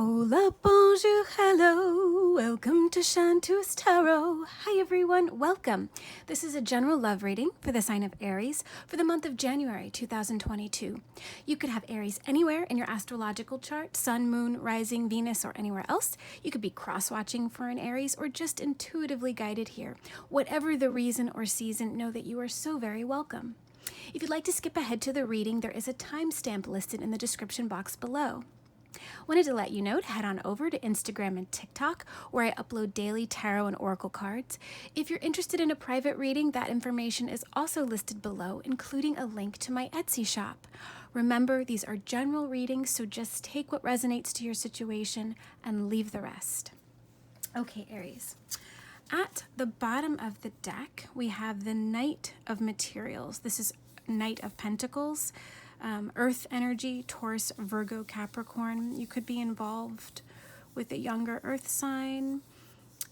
Hola, bonjour, hello, welcome to Shantu's Tarot. Hi everyone, welcome. This is a general love reading for the sign of Aries for the month of January 2022. You could have Aries anywhere in your astrological chart, sun, moon, rising, Venus, or anywhere else. You could be cross-watching for an Aries or just intuitively guided here. Whatever the reason or season, know that you are so very welcome. If you'd like to skip ahead to the reading, there is a timestamp listed in the description box below. Wanted to let you know to head on over to Instagram and TikTok, where I upload daily tarot and oracle cards. If you're interested in a private reading, that information is also listed below, including a link to my Etsy shop. Remember, these are general readings, so just take what resonates to your situation and leave the rest. Okay, Aries. At the bottom of the deck, we have the Knight of Materials. This is Knight of Pentacles. Earth energy, Taurus, Virgo, Capricorn. You could be involved with a younger earth sign.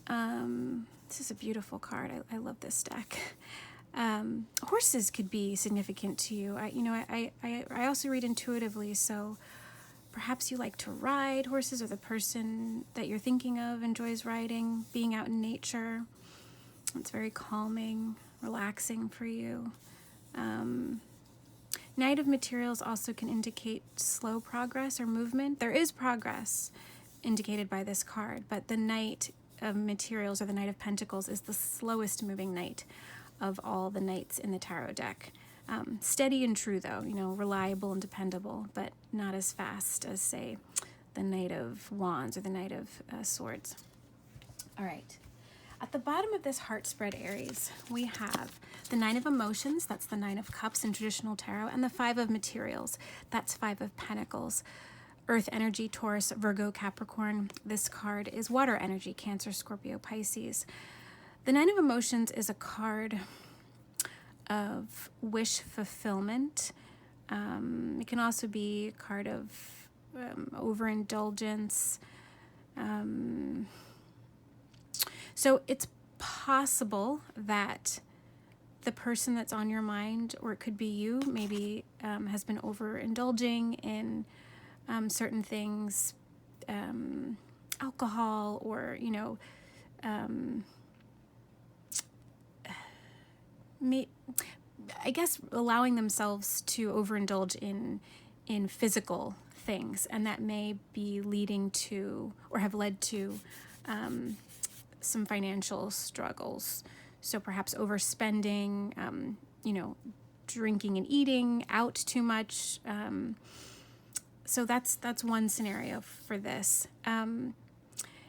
This is a beautiful card. I love this deck. Horses could be significant to you. I also read intuitively, so perhaps you like to ride horses, or the person that you're thinking of enjoys riding, being out in nature. It's very calming, relaxing for you. Knight of Materials also can indicate slow progress or movement. There is progress indicated by this card, but the Knight of Materials, or the Knight of Pentacles, is the slowest moving knight of all the knights in the tarot deck. Steady and true, though, reliable and dependable, but not as fast as, say, the Knight of Wands or the Knight of Swords. All right. At the bottom of this heart spread, Aries, we have the Nine of Emotions, that's the Nine of Cups in traditional tarot, and the Five of Materials, that's Five of Pentacles. Earth energy, Taurus, Virgo, Capricorn. This card is water energy, Cancer, Scorpio, Pisces. The Nine of Emotions is a card of wish fulfillment. It can also be a card of overindulgence. So it's possible that the person that's on your mind, or it could be you, maybe has been overindulging in certain things, alcohol, or, I guess allowing themselves to overindulge in physical things, and that may be leading to, or have led to, some financial struggles. So perhaps overspending, drinking and eating out too much. So that's one scenario for this.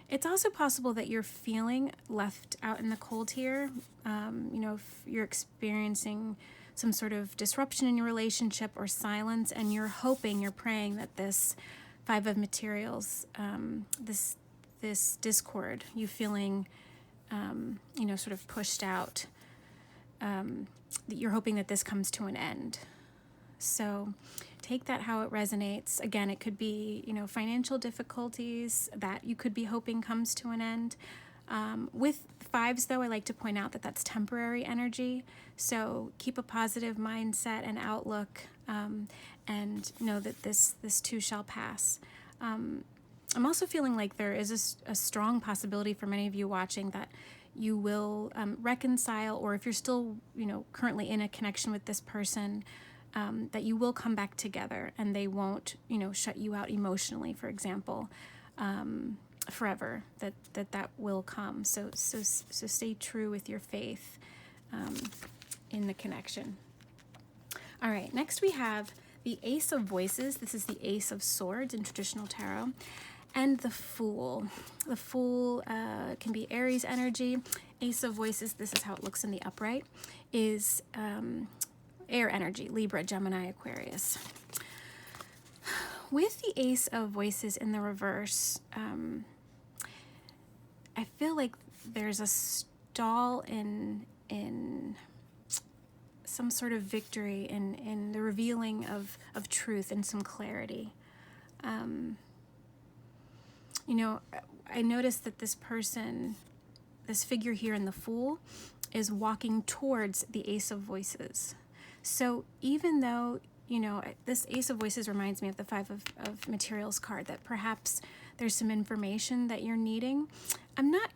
It's also possible that you're feeling left out in the cold here. If you're experiencing some sort of disruption in your relationship or silence, and you're praying that this Five of Materials, this discord, you feeling, sort of pushed out, that you're hoping that this comes to an end. So take that how it resonates. Again, it could be, financial difficulties that you could be hoping comes to an end. With fives, though, I like to point out that that's temporary energy. So keep a positive mindset and outlook, and know that this too shall pass. I'm also feeling like there is a strong possibility for many of you watching that you will reconcile, or if you're still, currently in a connection with this person, that you will come back together, and they won't, shut you out emotionally, for example, forever. That will come. So stay true with your faith in the connection. All right. Next we have the Ace of Voices. This is the Ace of Swords in traditional tarot. And the Fool. The Fool can be Aries energy. Ace of Voices, this is how it looks in the upright, is air energy, Libra, Gemini, Aquarius. With the Ace of Voices in the reverse, I feel like there's a stall in some sort of victory in the revealing of truth and some clarity. I noticed that this person, this figure here in the Fool, is walking towards the Ace of Voices. So even though, this Ace of Voices reminds me of the Five of Materials card, that perhaps there's some information that you're needing. I'm not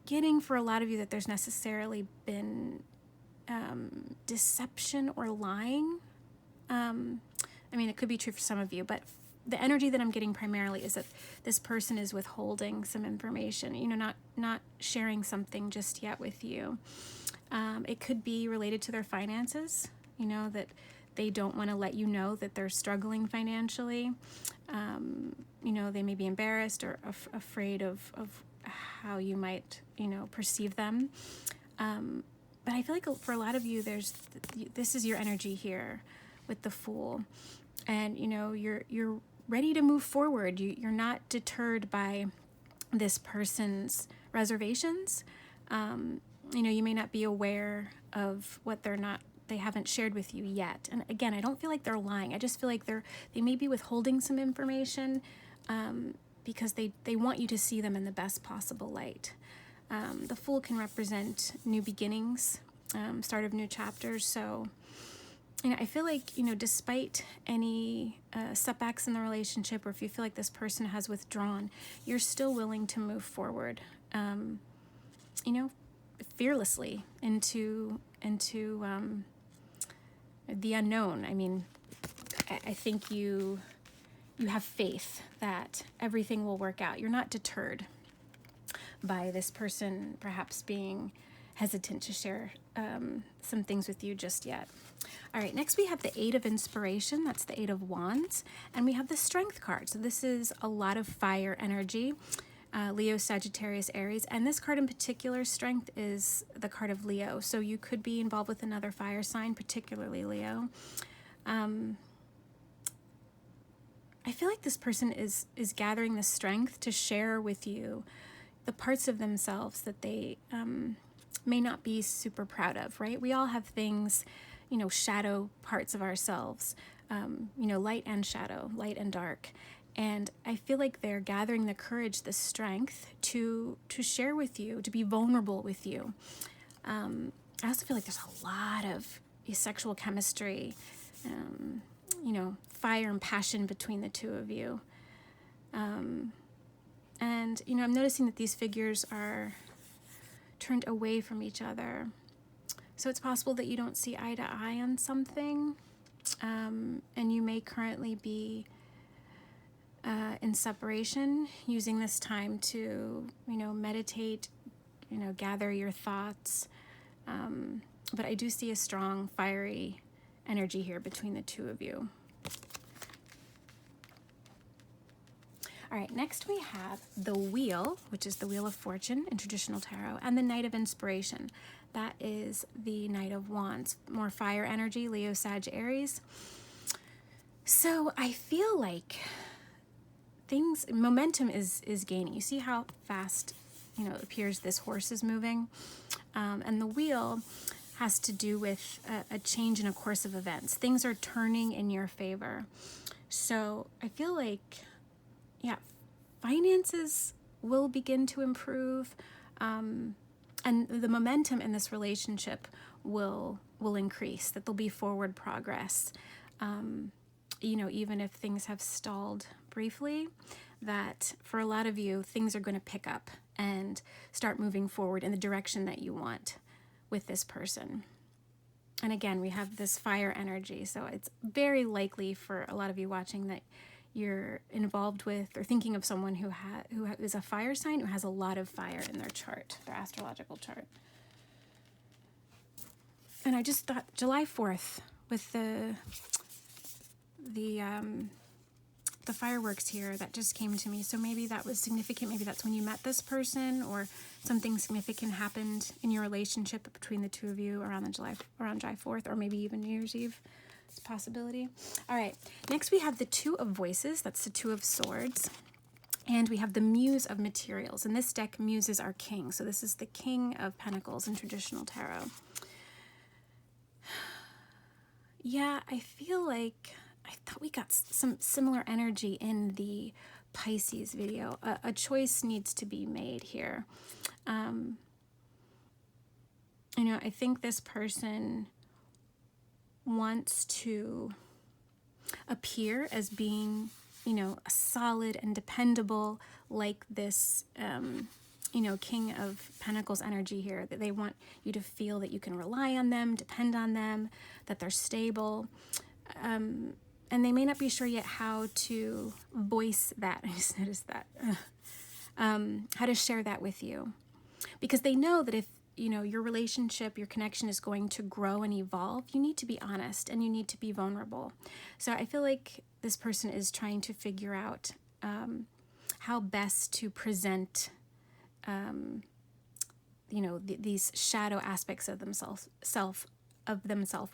getting for a lot of you that there's necessarily been deception or lying. I mean, it could be true for some of you, but the energy that I'm getting primarily is that this person is withholding some information, you know, not sharing something just yet with you. It could be related to their finances, you know, that they don't want to let you know that they're struggling financially. You know, they may be embarrassed or afraid of how you might, you know, perceive them. But I feel like for a lot of you, this is your energy here with the Fool. And, you know, you're ready to move forward. You're not deterred by this person's reservations. You know, you may not be aware of what they haven't shared with you yet. And again, I don't feel like they're lying. I just feel like they may be withholding some information because they want you to see them in the best possible light. The Fool can represent new beginnings, start of new chapters. So, you know, I feel like, you know, despite any setbacks in the relationship, or if you feel like this person has withdrawn, you're still willing to move forward, you know, fearlessly into the unknown. I mean, I think you have faith that everything will work out. You're not deterred by this person perhaps being hesitant to share some things with you just yet. All right, next we have the Eight of Inspiration. That's the Eight of Wands. And we have the Strength card. So this is a lot of fire energy. Leo, Sagittarius, Aries. And this card in particular, Strength, is the card of Leo. So you could be involved with another fire sign, particularly Leo. I feel like this person is gathering the strength to share with you the parts of themselves that they may not be super proud of, right? We all have things, you know, shadow parts of ourselves, you know, light and shadow, light and dark. And I feel like they're gathering the courage, the strength to share with you, to be vulnerable with you. I also feel like there's a lot of sexual chemistry, you know, fire and passion between the two of you. And, you know, I'm noticing that these figures are turned away from each other. So it's possible that you don't see eye to eye on something, and you may currently be in separation, using this time to, you know, meditate, you know, gather your thoughts. But I do see a strong, fiery energy here between the two of you. All right, next we have the Wheel, which is the Wheel of Fortune in traditional tarot, and the Knight of Inspiration. That is the Knight of Wands, more fire energy, Leo, Sag, Aries. So I feel like momentum is gaining. You see how fast, you know, it appears this horse is moving? And the Wheel has to do with a change in a course of events. Things are turning in your favor. So I feel like, yeah, finances will begin to improve, and the momentum in this relationship will increase, that there'll be forward progress. You know, even if things have stalled briefly, that for a lot of you, things are going to pick up and start moving forward in the direction that you want with this person. And again, we have this fire energy, so it's very likely for a lot of you watching that you're involved with or thinking of someone who is a fire sign, who has a lot of fire in their chart, their astrological chart. And I just thought July 4th with the fireworks here, that just came to me. So maybe that was significant. Maybe that's when you met this person, or something significant happened in your relationship between the two of you around July 4th, or maybe even New Year's Eve. It's a possibility. All right, next we have the Two of Voices. That's the Two of Swords. And we have the Muse of Materials. In this deck, Muses are king. So this is the King of Pentacles in traditional tarot. Yeah, I feel like I thought we got some similar energy in the Pisces video. A choice needs to be made here. You know, I think this person wants to appear as being solid and dependable, like this, King of Pentacles energy here, that they want you to feel that you can rely on them, depend on them, that they're stable. And they may not be sure yet how to voice that. I just noticed that. How to share that with you. Because they know that if, your relationship, your connection is going to grow and evolve, you need to be honest and you need to be vulnerable. So I feel like this person is trying to figure out how best to present, these shadow aspects of themselves,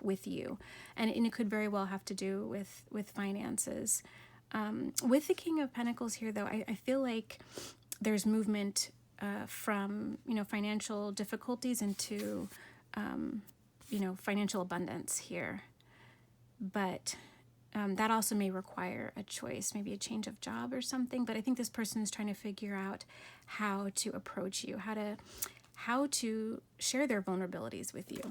with you. And it could very well have to do with finances. With the King of Pentacles here, though, I feel like there's movement from, financial difficulties into, financial abundance here. But that also may require a choice, maybe a change of job or something. But I think this person is trying to figure out how to approach you, how to share their vulnerabilities with you.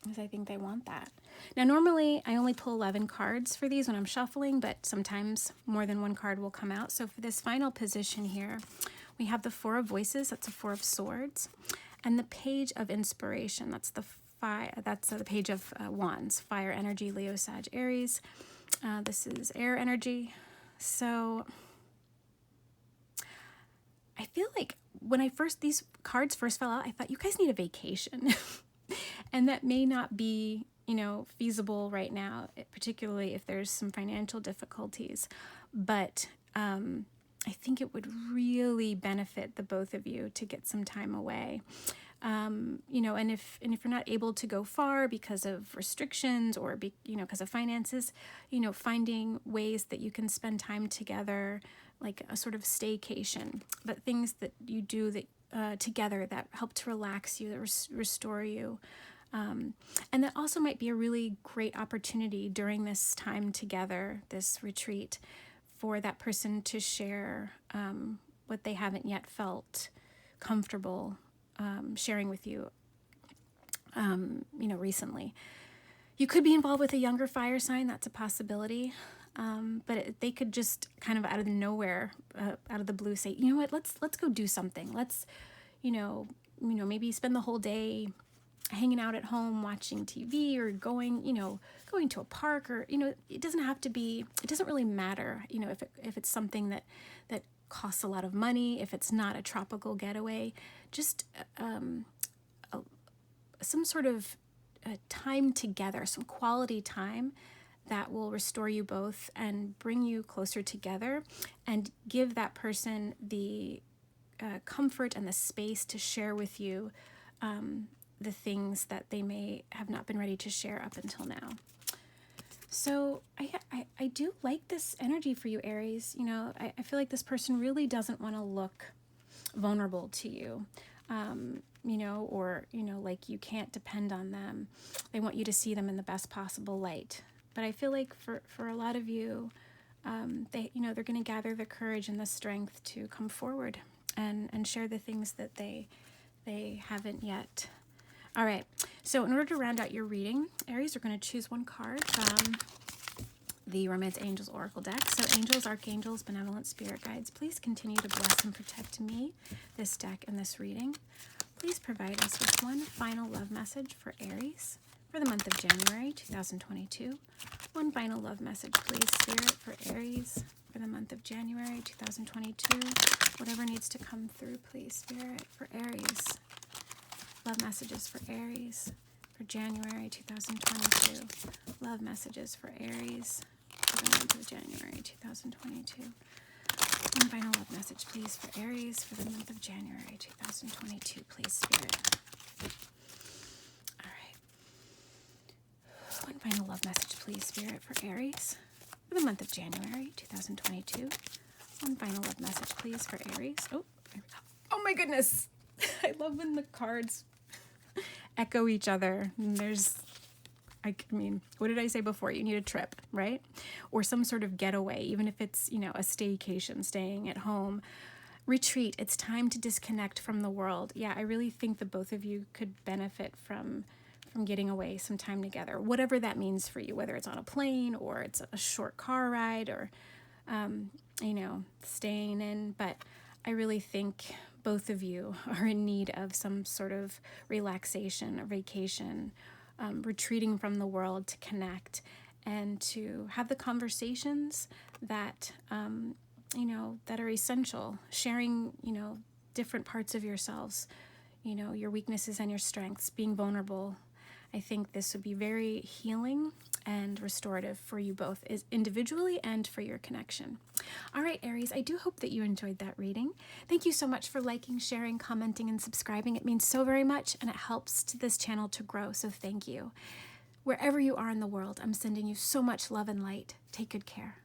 Because I think they want that. Now, normally I only pull 11 cards for these when I'm shuffling, but sometimes more than one card will come out. So for this final position here, we have the Four of Voices. That's a Four of Swords, and the Page of Inspiration. That's the Page of Wands. Fire energy, Leo, Sag, Aries. This is air energy. So I feel like when these cards first fell out, I thought you guys need a vacation. And that may not be, feasible right now, particularly if there's some financial difficulties. But I think it would really benefit the both of you to get some time away. And if you're not able to go far because of restrictions or because of finances, finding ways that you can spend time together, like a sort of staycation, but things that you do that together that help to relax you, that restore you. And that also might be a really great opportunity during this time together, this retreat, for that person to share what they haven't yet felt comfortable sharing with you, recently. You could be involved with a younger fire sign. That's a possibility. But they could just kind of out of nowhere, out of the blue, say, you know what, let's go do something. Let's, maybe spend the whole day hanging out at home, watching TV, or going to a park, or, it doesn't really matter, if it's something that costs a lot of money, if it's not a tropical getaway, just some sort of time together, some quality time that will restore you both and bring you closer together and give that person the comfort and the space to share with you the things that they may have not been ready to share up until now. So I do like this energy for you, Aries. I feel like this person really doesn't want to look vulnerable to you, or, like you can't depend on them. They want you to see them in the best possible light. But I feel like for a lot of you, they're going to gather the courage and the strength to come forward and share the things that they haven't yet. All right, so in order to round out your reading, Aries, we're going to choose one card from the Romance Angels Oracle deck. So angels, archangels, benevolent spirit guides, please continue to bless and protect me, this deck, and this reading. Please provide us with one final love message for Aries for the month of January 2022. One final love message, please, Spirit, for Aries for the month of January 2022. Whatever needs to come through, please, Spirit, for Aries. Love messages for Aries for January 2022. Love messages for Aries for the month of January 2022. One final love message, please, for Aries for the month of January 2022. Please, Spirit. All right. One final love message, please, Spirit, for Aries for the month of January 2022. One final love message, please, for Aries. Oh my goodness. I love when the cards echo each other. And what did I say before? You need a trip, right? Or some sort of getaway, even if it's, a staycation, staying at home. Retreat. It's time to disconnect from the world. Yeah, I really think that both of you could benefit from from getting away some time together, whatever that means for you, whether it's on a plane or it's a short car ride or, staying in. But I really think both of you are in need of some sort of relaxation or vacation, retreating from the world to connect and to have the conversations that, that are essential, sharing, different parts of yourselves, your weaknesses and your strengths, being vulnerable. I think this would be very healing and restorative for you both, is individually and for your connection. All right, Aries, I do hope that you enjoyed that reading. Thank you so much for liking, sharing, commenting, and subscribing. It means so very much, and it helps this channel to grow, so thank you. Wherever you are in the world, I'm sending you so much love and light. Take good care.